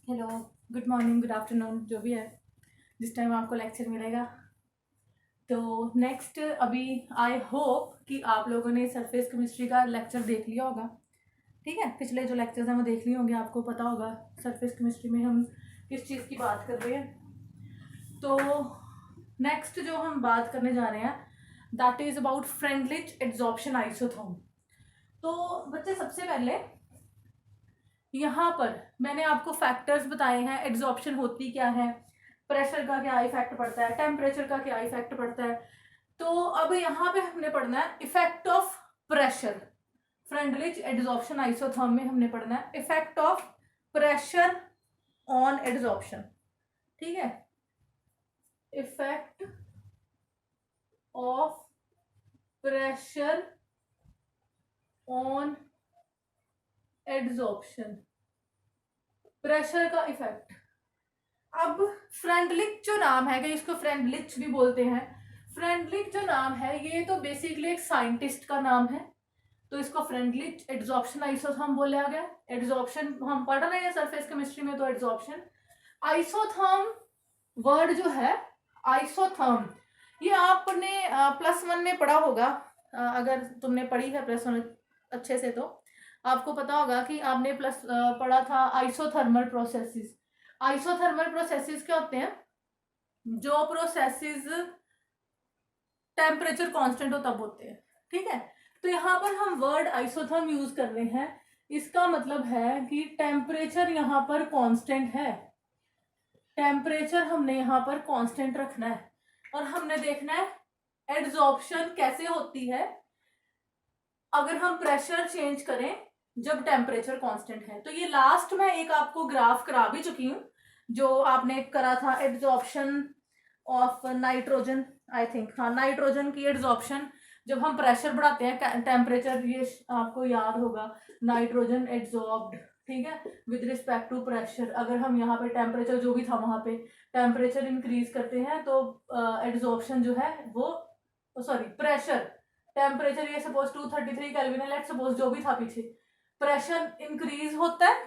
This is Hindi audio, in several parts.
Hello, good morning, good afternoon, जो भी है जिस टाइम आपको लेक्चर मिलेगा। तो नेक्स्ट अभी आई होप कि आप लोगों ने सरफेस केमिस्ट्री का लेक्चर देख लिया होगा। ठीक है, पिछले जो लेक्चर्स हैं वो देख लिए होंगे, आपको पता होगा सरफेस केमिस्ट्री में हम किस चीज़ की बात कर रहे हैं। तो नेक्स्ट जो हम बात करने जा रहे हैं that is about Freundlich adsorption isotherm. तो बच्चे, सबसे पहले यहाँ पर मैंने आपको फैक्टर्स बताए हैं, एड्सॉर्प्शन होती क्या है, प्रेशर का क्या इफेक्ट पड़ता है, टेम्परेचर का क्या इफेक्ट पड़ता है। तो अब यहाँ पे हमने पढ़ना है effect of pressure. Freundlich adsorption isotherm में हमने पढ़ना है effect of pressure on adsorption. ठीक है, effect of pressure on adsorption, pressure का इफेक्ट। अब फ्रेंडलिच जो नाम है, इसको फ्रेंडलिच भी बोलते हैं, फ्रेंडलिच जो नाम है ये तो बेसिकली एक साइंटिस्ट का नाम है, तो इसको फ्रेंडलिच एड्सॉर्प्शन आइसोथर्म बोला गया। एड्सॉर्प्शन हम पढ़ रहे हैं सरफेस केमिस्ट्री में, तो एड्सॉर्प्शन। आइसोथर्म वर्ड जो है, आइसोथर्म, ये आपने +1 में पढ़ा होगा। अगर तुमने पढ़ी है +1 अच्छे से, तो आपको पता होगा कि आपने पढ़ा था आइसोथर्मल प्रोसेसेस। आइसोथर्मल प्रोसेसेस क्या होते हैं? जो प्रोसेसेस टेम्परेचर कांस्टेंट हो तब होते हैं। ठीक है, तो यहाँ पर हम वर्ड आइसोथर्म यूज कर रहे हैं, इसका मतलब है कि टेम्परेचर यहाँ पर कांस्टेंट है। टेम्परेचर हमने यहाँ पर कांस्टेंट रखना है और हमने देखना है एड्सॉर्प्शन कैसे होती है अगर हम प्रेशर चेंज करें जब टेम्परेचर कांस्टेंट है। तो ये लास्ट में एक आपको ग्राफ करा भी चुकी हूँ, जो आपने करा था adsorption of nitrogen, I think, हाँ, नाइट्रोजन की एड्सॉर्प्शन जब हम प्रेशर बढ़ाते हैं टेम्परेचर, ये आपको याद होगा, नाइट्रोजन एड्सॉर्ब्ड, ठीक है, विद रिस्पेक्ट टू प्रेशर। अगर हम यहाँ पे टेम्परेचर जो भी था वहां पे टेम्परेचर इंक्रीज करते हैं तो एड्सॉर्प्शन जो है वो, सॉरी, प्रेशर, टेम्परेचर ये सपोज 233 केल्विन है, लेट सपोज, जो भी था पीछे, प्रेशर इंक्रीज होता है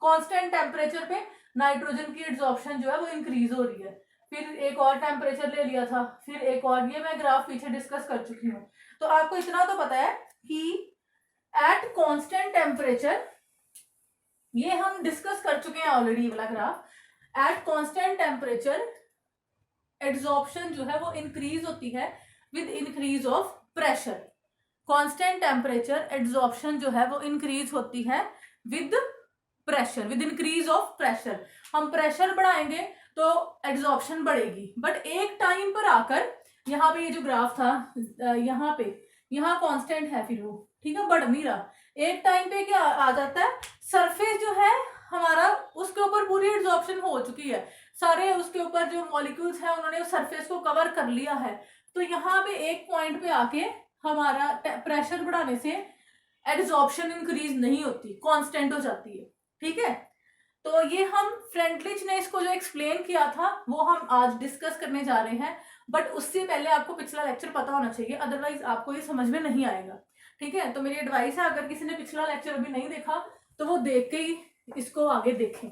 कांस्टेंट टेम्परेचर पे, नाइट्रोजन की एड्सॉर्प्शन जो है वो इंक्रीज हो रही है। फिर एक और टेम्परेचर ले लिया था, फिर एक और, ये मैं ग्राफ पीछे डिस्कस कर चुकी हूँ। तो आपको इतना तो पता है कि एट कांस्टेंट टेम्परेचर, ये हम डिस्कस कर चुके हैं ऑलरेडी वाला graph, eight constant temperature adsorption जो है वो इंक्रीज होती है with increase of pressure. Constant temperature adsorption जो है वो इंक्रीज होती है with pressure, with increase of pressure. हम प्रेशर बढ़ाएंगे तो एड्सॉर्प्शन बढ़ेगी, बट एक टाइम पर आकर, यहाँ पे ये जो ग्राफ था, यहाँ पे, यहाँ कांस्टेंट है, फिर वो, ठीक है, बढ़ नहीं रहा। एक टाइम पे क्या आ जाता है, सरफेस जो है हमारा, उसके ऊपर पूरी एड्सॉर्प्शन हो चुकी है, सारे उसके ऊपर जो मॉलिक्यूल्स हैं उन्होंने उस सरफेस को कवर कर लिया है। तो यहाँ पे एक पॉइंट पे आके हमारा प्रेशर बढ़ाने से एड्सॉर्प्शन इंक्रीज नहीं होती, कांस्टेंट हो जाती है। ठीक है, तो ये हम फ्रेंडलिच ने इसको जो एक्सप्लेन किया था वो हम आज डिस्कस करने जा रहे हैं, बट उससे पहले आपको पिछला लेक्चर पता होना चाहिए, अदरवाइज आपको ये समझ में नहीं आएगा। ठीक है, तो मेरी एडवाइस है, अगर किसी ने पिछला लेक्चर अभी नहीं देखा तो वो देख के ही इसको आगे देखें।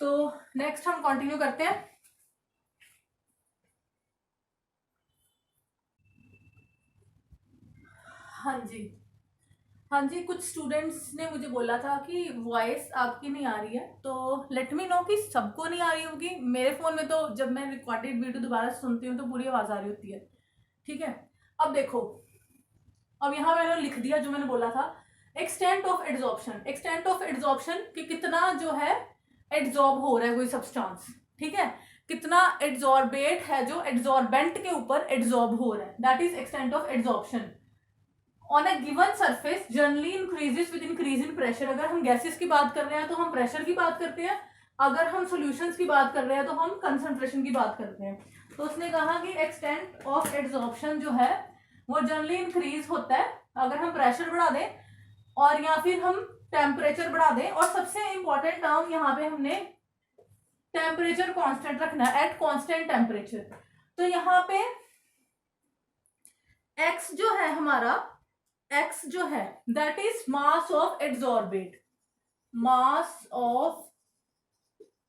तो नेक्स्ट हम कंटिन्यू करते हैं। हाँ जी, हाँ जी, कुछ स्टूडेंट्स ने मुझे बोला था कि वॉइस आपकी नहीं आ रही है, तो लेट मी नो कि सबको नहीं आ रही होगी। मेरे फोन में तो जब मैं रिकॉर्डेड वीडियो दोबारा सुनती हूँ तो पूरी आवाज आ रही होती है। ठीक है, अब देखो, अब यहाँ मैंने लिख दिया जो मैंने बोला था, extent of adsorption. Extent of adsorption कि कितना जो है एड्सॉर्ब हो रहा है कोई सब्सटेंस, ठीक है, कितना एड्सॉर्बेट है जो एड्सॉर्बेंट के ऊपर एड्सॉर्ब हो रहा है, that is extent of adsorption on A given surface generally increases with increase in pressure. अगर हम गैसेस की बात कर रहे हैं तो हम प्रेशर की बात करते हैं, अगर हम सॉल्यूशंस की बात कर रहे हैं तो हम कंसंट्रेशन की बात करते हैं। तो उसने कहा कि एक्सटेंट ऑफ एड्सॉर्प्शन जो है वो जनरली इंक्रीज होता है अगर हम प्रेशर बढ़ा दें और या फिर हम टेम्परेचर बढ़ा दें, और सबसे इंपॉर्टेंट टर्म यहाँ पे हमने टेम्परेचर कांस्टेंट रखना है, एट कांस्टेंट टेम्परेचर। तो यहाँ पे एक्स जो है हमारा, एक्स जो है that is mass of adsorbate, mass of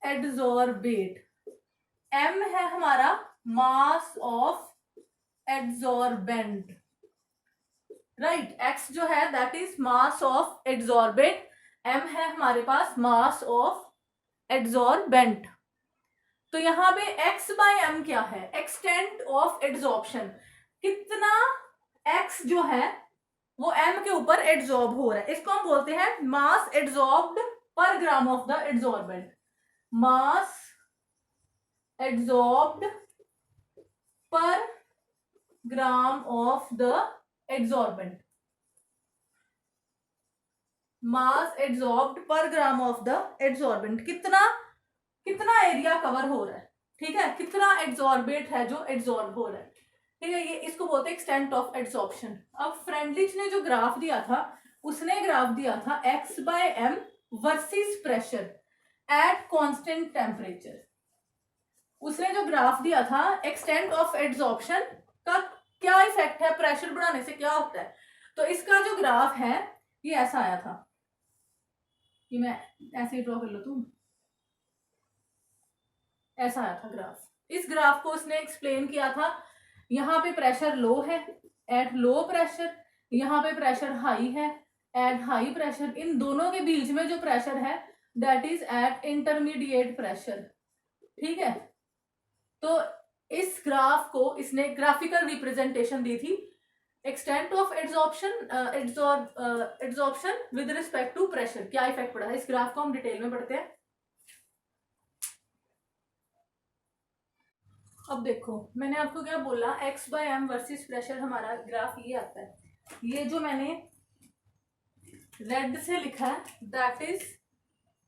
adsorbate, m है हमारा mass of adsorbent, right. x जो है that is mass of adsorbate, m है हमारे पास मास ऑफ एडजॉर्बेंट। तो यहाँ पे x बाय m क्या है, एक्सटेंट ऑफ एड्सॉर्प्शन, कितना x जो है वो m के ऊपर एड्सॉर्ब हो रहा है, इसको हम बोलते हैं mass adsorbed per gram of the adsorbent, mass adsorbed per gram of the adsorbent, mass adsorbed per gram of the adsorbent, कितना कितना एरिया कवर हो रहा है, ठीक है, कितना एड्सॉर्बेट है जो एड्सॉर्ब हो रहा है, ठीक है, ये इसको बोलते हैं एक्सटेंट ऑफ एड्सॉर्प्शन। अब फ्रेंडलिच ने जो ग्राफ दिया था, उसने ग्राफ दिया था x by m versus pressure at constant temperature. उसने जो ग्राफ दिया था एक्सटेंट ऑफ एड्सॉर्प्शन का क्या इफेक्ट है, प्रेशर बढ़ाने से क्या होता है, तो इसका जो ग्राफ है ये ऐसा आया था, कि मैं ऐसे ही ड्रॉ कर लो, तुम ऐसा आया था ग्राफ। इस ग्राफ को उसने एक्सप्लेन किया था, यहाँ पे प्रेशर लो है, एट लो प्रेशर, यहाँ पे प्रेशर हाई है एट हाई प्रेशर, इन दोनों के बीच में जो प्रेशर है that is eight intermediate pressure, ठीक है। तो इस ग्राफ को इसने ग्राफिकल रिप्रेजेंटेशन दी थी, extent of adsorption with respect to pressure, क्या इफेक्ट पड़ा है, इस ग्राफ को हम डिटेल में पढ़ते हैं। अब देखो मैंने आपको क्या बोला, x by m versus pressure, हमारा ग्राफ ये आता है, ये जो मैंने रेड से लिखा है that is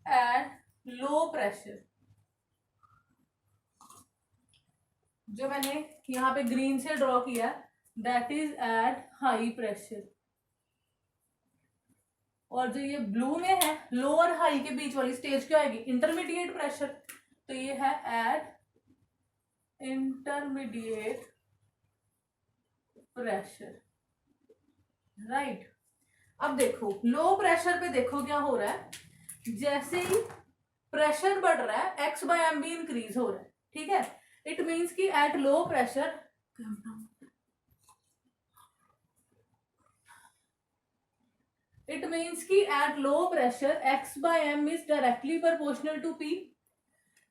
eight low pressure, जो मैंने यहाँ पे ग्रीन से ड्रॉ किया that is eight high pressure, और जो ये ब्लू में है लो और हाई के बीच वाली स्टेज क्या आएगी, इंटरमीडिएट प्रेशर, तो ये है एट इंटरमीडिएट प्रेशर, राइट। अब देखो लो प्रेशर पे देखो क्या हो रहा है, जैसे ही प्रेशर बढ़ रहा है x बाय m भी इंक्रीज हो रहा है, ठीक है, इट मीन्स कि at low pressure it means कि at low pressure x by m is directly proportional to p,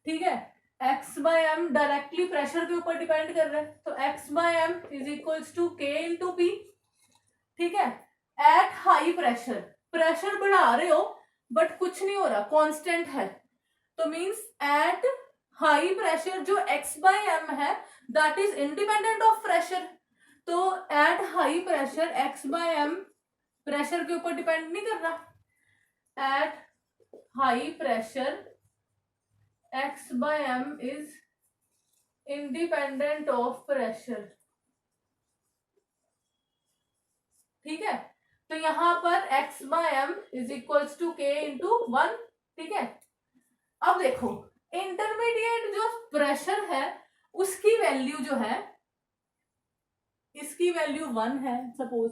ठीक है, x by m directly pressure के ऊपर डिपेंड कर रहा है, तो x by m is equals to k into p, ठीक है। एट हाई प्रेशर, प्रेशर बढ़ा रहे हो बट कुछ नहीं हो रहा, कांस्टेंट है, तो मींस एट हाई प्रेशर जो x बाय m है that is independent of pressure, तो at high pressure x by m pressure के ऊपर डिपेंड नहीं कर रहा, at high pressure x by m is independent of pressure, ठीक है। तो यहां पर x by m is equals to k into 1, ठीक है। अब देखो इंटरमीडिएट जो प्रेशर है उसकी वैल्यू जो है, इसकी वैल्यू 1 है, सपोज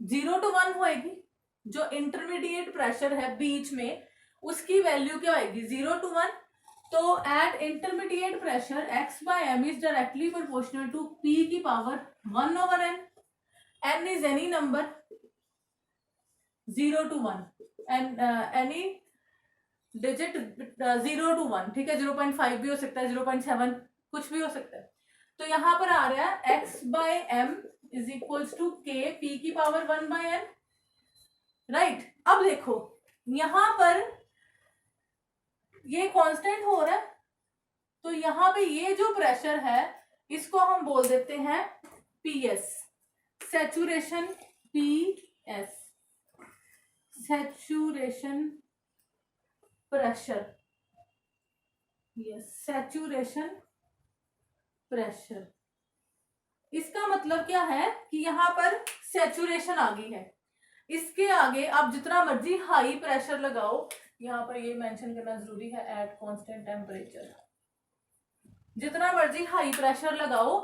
0 to 1 होएगी, जो इंटरमीडिएट प्रेशर है बीच में उसकी वैल्यू क्या होएगी 0 to 1, तो at intermediate pressure x by m is directly proportional to p की power 1 over n, n is any number 0 to 1 and any digit 0 to 1, ठीक है, 0.5 भी हो सकता है, 0.7 कुछ भी हो सकता है, तो यहां पर आ रहा है x by m is equals to k p की पावर 1 by n, राइट। अब देखो यहां पर ये कांस्टेंट हो रहा है, तो यहां पे ये जो प्रेशर है इसको हम बोल देते हैं PS, saturation PS, saturation pressure, yes saturation pressure. इसका मतलब क्या है कि यहाँ पर सैचुरेशन आ गई है, इसके आगे आप जितना मर्जी हाई प्रेशर लगाओ, यहाँ पर ये मेंशन करना जरूरी है एट कांस्टेंट टेम्परेचर, जितना मर्जी हाई प्रेशर लगाओ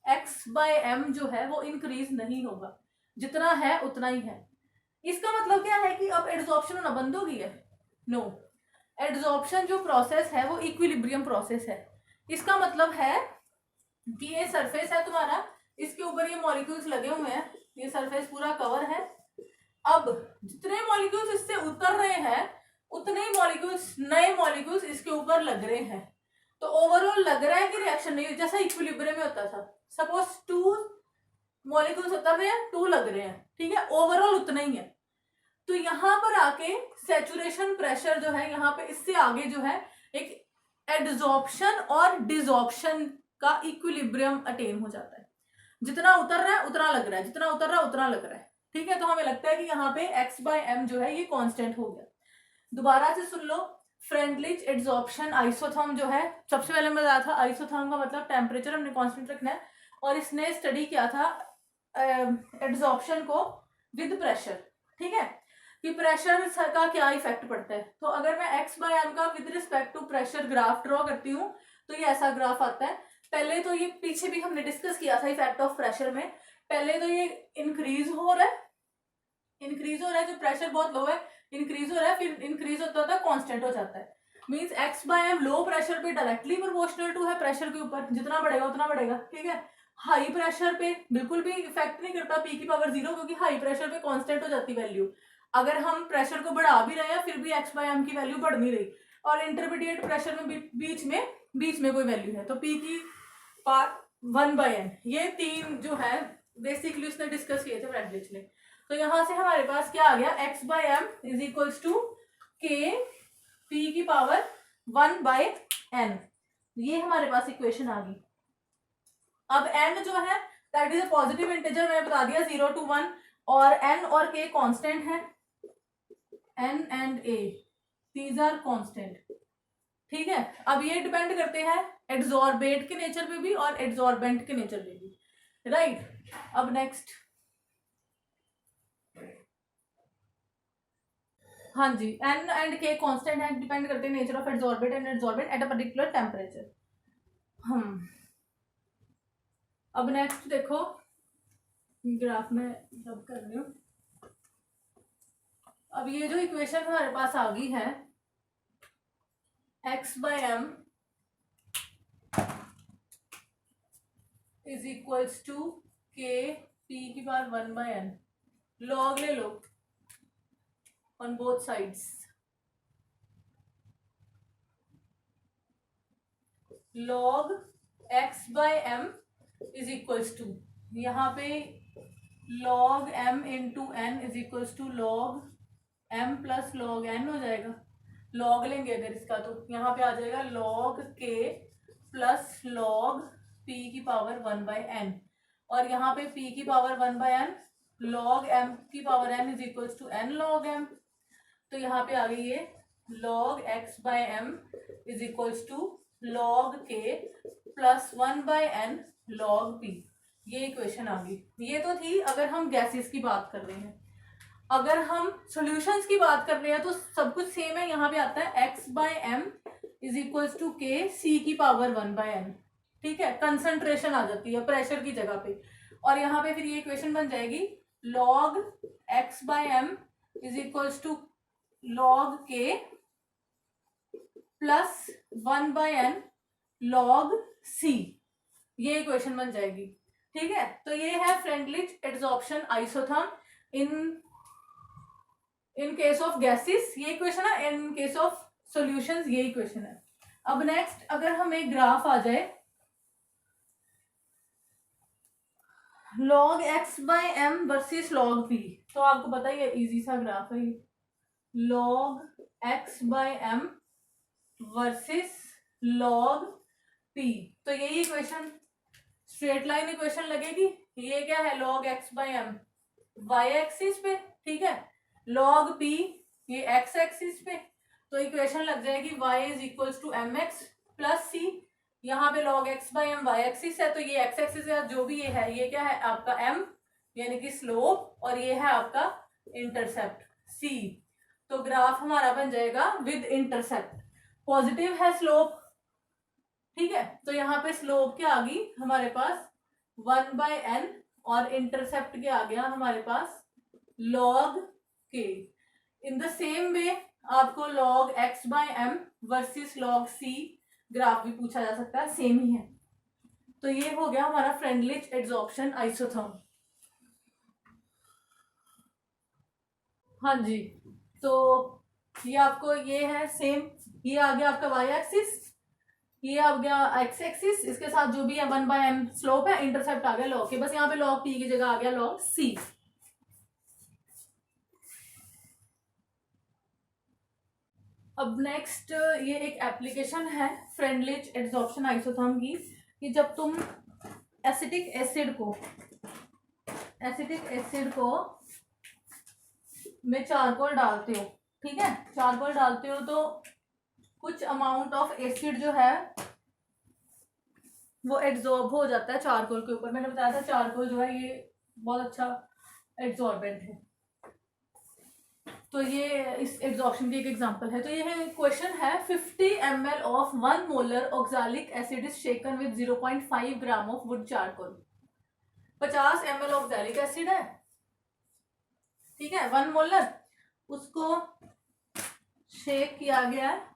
x बाय m जो है वो इंक्रीज नहीं होगा, जितना है उतना ही है। इसका मतलब क्या है कि अब एड्सॉर्प्शन होना बंद हो गई है, नो, एड्सॉर्प्शन जो प्रोसेस है वो इक्विलिब्रियम प्रोसेस है। इसका मतलब है कि ये सरफेस है तुम्हारा, इसके ऊपर ये मॉलिक्यूल्स लगे हुए हैं, ये सरफेस पूरा कवर है। अब जितने मॉलिक्यूल्स इससे उतर रहे हैं उतने ही मॉलिक्यूल्स, नए मॉलिक्यूल्स इसके ऊपर लग रहे हैं। तो ओवरऑल लग रहा है कि रिएक्शन नहीं, जैसा इक्विलिब्रियम में होता था, सपोज 2 मॉलिक्यूल्स उतर रहे हैं, 2 लग रहे हैं, ठीक है, ओवरऑल उतना ही है। तो यहाँ पर आके सैचुरेशन प्रेशर जो है, यहाँ पे इससे आगे जो है एक एड्सॉर्प्शन और डिसॉर्प्शन का इक्विलिब्रियम अटेन हो जाता है। जितना उतर रहा है उतना लग रहा है, जितना उतर रहा है उतना लग रहा है, ठीक है। तो हमें लगता है कि यहाँ पे x/m जो है ये कांस्टेंट हो गया। दोबारा से सुन लो, फ्रेंडलिच एड्सॉर्प्शन आइसोथर्म जो है, सबसे पहले मैं बताया था आइसोथर्म का मतलब टेम्परेचर हमने कांस्टेंट रखना है, और इसने स्टडी किया था एड्सॉर्प्शन को विद प्रेशर, ठीक है, कि प्रेशर का क्या इफेक्ट पड़ता है। तो अगर मैं x/m का with respect to pressure graph draw करती हूँ तो ये ऐसा ग्राफ आता है। पहले तो ये पीछे भी हमने डिस्कस किया था इफेक्ट ऑफ प्रेशर में, पहले तो ये इंक्रीज हो रहा है, जो प्रेशर बहुत लो है इंक्रीज हो रहा है, फिर इंक्रीज होता है कांस्टेंट हो जाता है। मींस x/m लो प्रेशर पे डायरेक्टली प्रोपोर्शनल टू है प्रेशर के ऊपर, जितना बढ़ेगा उतना बढ़ेगा, ठीक है। हाई प्रेशर पे बिल्कुल भी इफेक्ट नहीं करता p की पावर 0, क्योंकि हाई प्रेशर पे कांस्टेंट हो जाती वैल्यू। अगर हम प्रेशर को बढ़ा भी रहे हैं फिर भी x/m की वैल्यू बढ़ नहीं रही, और इंटरमीडिएट प्रेशर में बीच में कोई वैल्यू है, तो p की पावर 1/n, ये 3 जो है बेसिकली उसने डिस्कस किए थे फ्रेंडलिच ने। तो यहां से हमारे पास क्या आ गया, x/m is equals to k p की पावर 1/n, ये हमारे पास इक्वेशन आ गई। अब n जो है that is a positive integer, मैंने बता दिया 0 to 1, और n और k कांस्टेंट है, n and a these are constant, ठीक है। अब ये डिपेंड करते हैं एड्सॉर्बेट के नेचर पे भी और एड्सॉर्बेंट के नेचर पे भी, राइट। अब नेक्स्ट, हाँ जी, n एंड k कांस्टेंट है, डिपेंड करते हैं nature of adsorbate and adsorbent at a particular temperature. अब नेक्स्ट देखो, ग्राफ में रब कर रही हूँ। अब ये जो इक्वेशन हमारे पास आ गई है, x/m is equals to k p की पावर 1/n, लॉग ले लो on both sides, log x/m is equals to, यहाँ पे log m into n is equals to log m plus log n हो जाएगा। लॉग लेंगे अगर इसका तो यहाँ पे आ जाएगा log k plus log p की पावर 1/n, और यहाँ पे p की पावर 1/n log m की power n is equals to n log m। तो यहाँ पे आ गई ये log x/m is equals to log k plus 1/n log p, ये इक्वेशन आ गई। ये तो थी अगर हम गैसेस की बात कर रहे हैं। अगर हम सॉल्यूशंस की बात कर रहे हैं तो सब कुछ सेम है, यहाँ पे आता है x/m is equals to k c की पावर 1/n, ठीक है, कंसंट्रेशन आ जाती है प्रेशर की जगह पे, और यहाँ पे फिर ये इक्वेशन बन जाएगी log x/m is equals to log k plus 1/n log c, ये इक्वेशन बन जाएगी, ठीक है। तो ये है Freundlich adsorption isotherm in case of gases, ये इक्वेशन है, इन केस ऑफ सॉल्यूशंस ये इक्वेशन है। अब नेक्स्ट अगर हमें ग्राफ आ जाए log x/m versus log p, तो आपको पता ही है इजी सा ग्राफ है, log x/m versus log p, तो यही इक्वेशन स्ट्रेट लाइन इक्वेशन लगेगी। ये क्या है, log x/m y एक्सिस पे, ठीक है, log p ये x एक्सिस पे, तो इक्वेशन लग जाएगी y is equals to mx plus c। यहाँ पे log x/m y एक्सिस है, तो ये x एक्सिस है, जो भी ये है, ये क्या है आपका m यानी कि स्लोप, और ये है आपका इंटरसेप्ट c। तो ग्राफ हमारा बन जाएगा विद इंटरसेप्ट, पॉजिटिव है स्लोप, ठीक है। तो यहाँ पे स्लोप क्या आ गई हमारे पास 1/n, और इंटरसेप्ट क्या आ गया हमारे पास log k। In the same way आपको log x/m versus log c graph भी पूछा जा सकता है, सेम ही है। तो ये हो गया हमारा फ्रेंडलिच एड्सॉर्प्शन आइसोथर्म। हाँ जी, तो ये आपको ये है सेम, ये आ गया आपका y एक्सिस, ये आ गया x एक्सिस, इसके साथ जो भी है 1/m स्लोप है, इंटरसेप्ट आ गया log के, बस यहाँ पे log p की जगह आ गया log c। अब नेक्स्ट ये एक एप्लीकेशन है फ्रेंडलिच एड्सॉर्प्शन आइसोथर्म की, कि जब तुम एसिटिक एसिड को में चारकोल डालते हो, ठीक है, चारकोल डालते हो तो कुछ अमाउंट ऑफ एसिड जो है वो एड्सॉर्ब हो जाता है चारकोल के ऊपर। मैंने बताया था चारकोल जो है ये बहुत अच्छा एड्सॉर्बेंट है। तो ये इस एड्सॉर्प्शन की एक एग्जांपल है। तो ये है क्वेश्चन है 50 ml of 1 molar oxalic acid is shaken with 0.5 gram of would charcoal. 50 ml oxalic acid है, ठीक है, 1 मोलर, उसको शेक किया गया है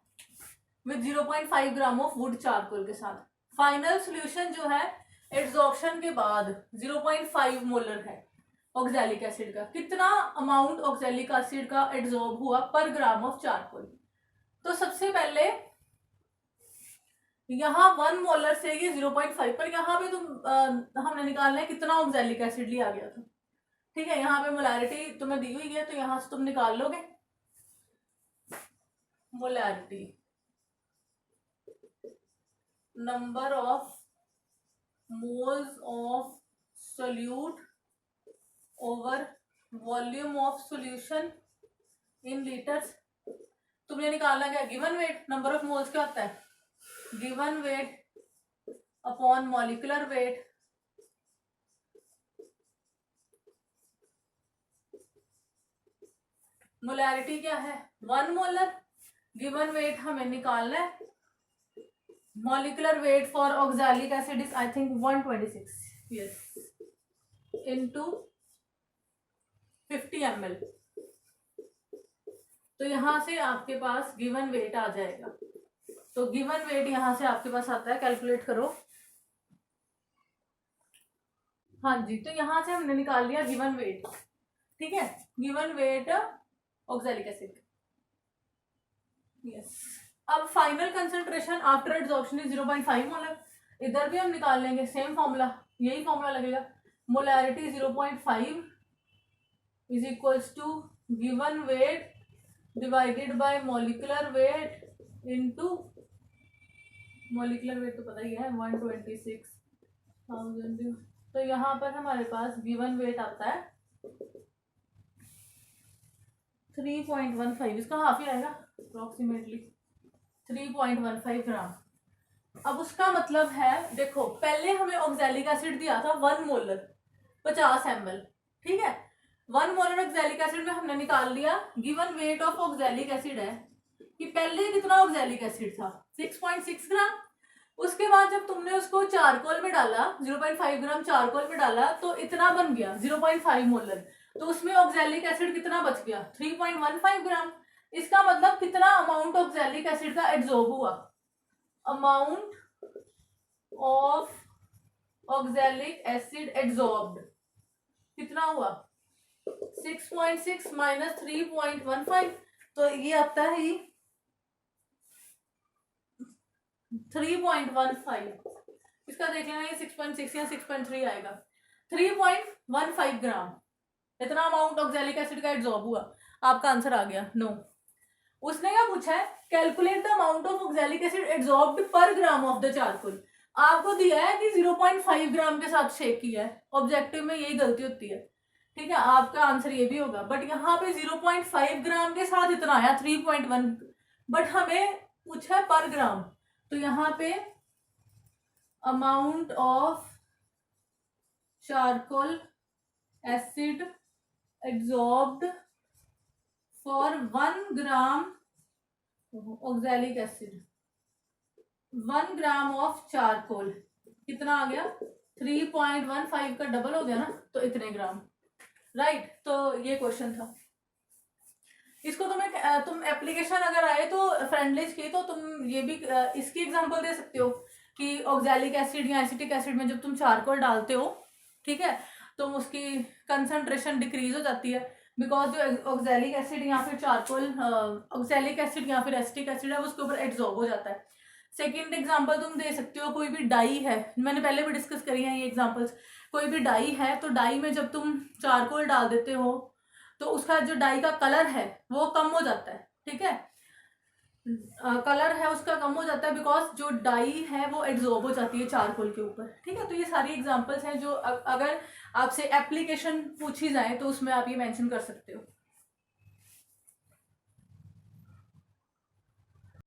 with 0.5 gram of would charcoal के साथ। फाइनल सॉल्यूशन जो है एड्सॉर्प्शन के बाद 0.5 मोलर है ऑक्सैलिक एसिड का। कितना अमाउंट ऑक्सैलिक एसिड का एड्सॉर्ब हुआ पर ग्राम ऑफ चारकोल? तो सबसे पहले यहाँ 1 मोलर से ये 0.5, पर यहाँ पे हमने निकालना है कितना ऑक्सैलिक एसिड लिया गया था, ठीक है। यहाँ पे मोलैरिटी तुम्हें दी हुई है, तो यहाँ से तुम निकाल लोगे molarity, number of moles of solute over volume of solution in litres. तुमने निकालना क्या, given weight, number of moles क्या होता है, given weight upon molecular weight molarity क्या है 1 मोलर, गिवन वेट हमें निकालना है, molecular weight for oxalic acid is I think 126, yes, into 50 ml। तो यहां से आपके पास गिवन वेट आ जाएगा। तो गिवन वेट यहां से आपके पास आता है, कैलकुलेट करो। हाँ जी, तो यहां से हमने निकाल लिया गिवन वेट, ठीक है, given weight oxalic acid, yes. अब final concentration after adsorption is 0.5 molar. इधर भी हम निकाल लेंगे, सेम फॉर्मूला, यही फॉर्मूला लगेगा, molarity 0.5 is equals to given weight divided by molecular weight into molecular weight तो पता ही है 126,000। तो यहाँ पर हमारे पास given weight आता है 3.15, इसका हाफ ही आएगा अप्रोक्सीमेटली 3.15 ग्राम। अब उसका मतलब है, देखो पहले हमें ऑक्सैलिक एसिड दिया था 1 मोलर 50 ml, ठीक है, 1 मोलर ऑक्सैलिक एसिड में हमने निकाल लिया given weight of oxalic acid है कि पहले कितना ऑक्सैलिक एसिड था 6.6 ग्राम। उसके बाद जब तुमने उसको चारकोल में डाला 0.5 ग्राम चारकोल में डाला तो इतना बन गया 0.5 मोलर, तो उसमें ऑक्सैलिक एसिड कितना बच गया 3.15 ग्राम। इसका मतलब कितना अमाउंट ऑक्सैलिक एसिड का एड्सॉर्ब हुआ, amount of oxalic acid adsorbed कितना हुआ 6.6 माइनस 3.15, तो ये आता है 3.15। इसका देख लेना, ये 6.6 या 6.3 आएगा, 3.15 ग्राम इतना अमाउंट ऑक्सैलिक एसिड का एड्सॉर्ब हुआ। आपका आंसर आ गया नो। उसने क्या पूछा है, calculate the amount of oxalic acid adsorbed per gram of the charcoal. आपको दिया है कि 0.5 ग्राम के साथ शेक किया है, ऑब्जेक्टिव में यही गलती होती है, ठीक है, आपका आंसर ये भी होगा। बट यहाँ पे 0.5 ग्राम के साथ इतना आया 3.1, बट हमें पूछा है पर ग्राम, तो यहाँ पे amount of charcoal acid adsorbed for 1 gram oxalic acid, 1 gram of charcoal कितना आ गया 3.15 का डबल हो गया ना, तो इतने ग्राम, राइट। तो ये क्वेश्चन था। इसको तुम एप्लीकेशन अगर आए तो फ्रेंडलिज की, तो तुम ये भी इसकी एग्जांपल दे सकते हो कि ऑक्सैलिक एसिड या एसिटिक एसिड में जब तुम चारकोल डालते हो, ठीक है, तो उसकी कंसंट्रेशन डिक्रीज हो जाती है, बिकॉज जो ऑक्सैलिक एसिड या फिर चारकोल, ऑक्सैलिक एसिड या फिर एसिटिक एसिड है उसके ऊपर एब्जॉर्ब हो जाता है। सेकेंड एग्जाम्पल तुम दे सकते हो, कोई भी डाई है, मैंने पहले भी डिस्कस करी है ये एग्जाम्पल्स, कोई भी डाई है तो डाई में जब तुम चारकोल डाल देते हो तो उसका जो डाई का कलर है वो कम हो जाता है, ठीक है, कलर है उसका कम हो जाता है, बिकॉज जो डाई है वो एब्जॉर्ब हो जाती है चारकोल के ऊपर, ठीक है। तो ये सारी एग्जांपल्स हैं जो अगर आपसे एप्लीकेशन पूछी जाए तो उसमें आप ये मेंशन कर सकते हो।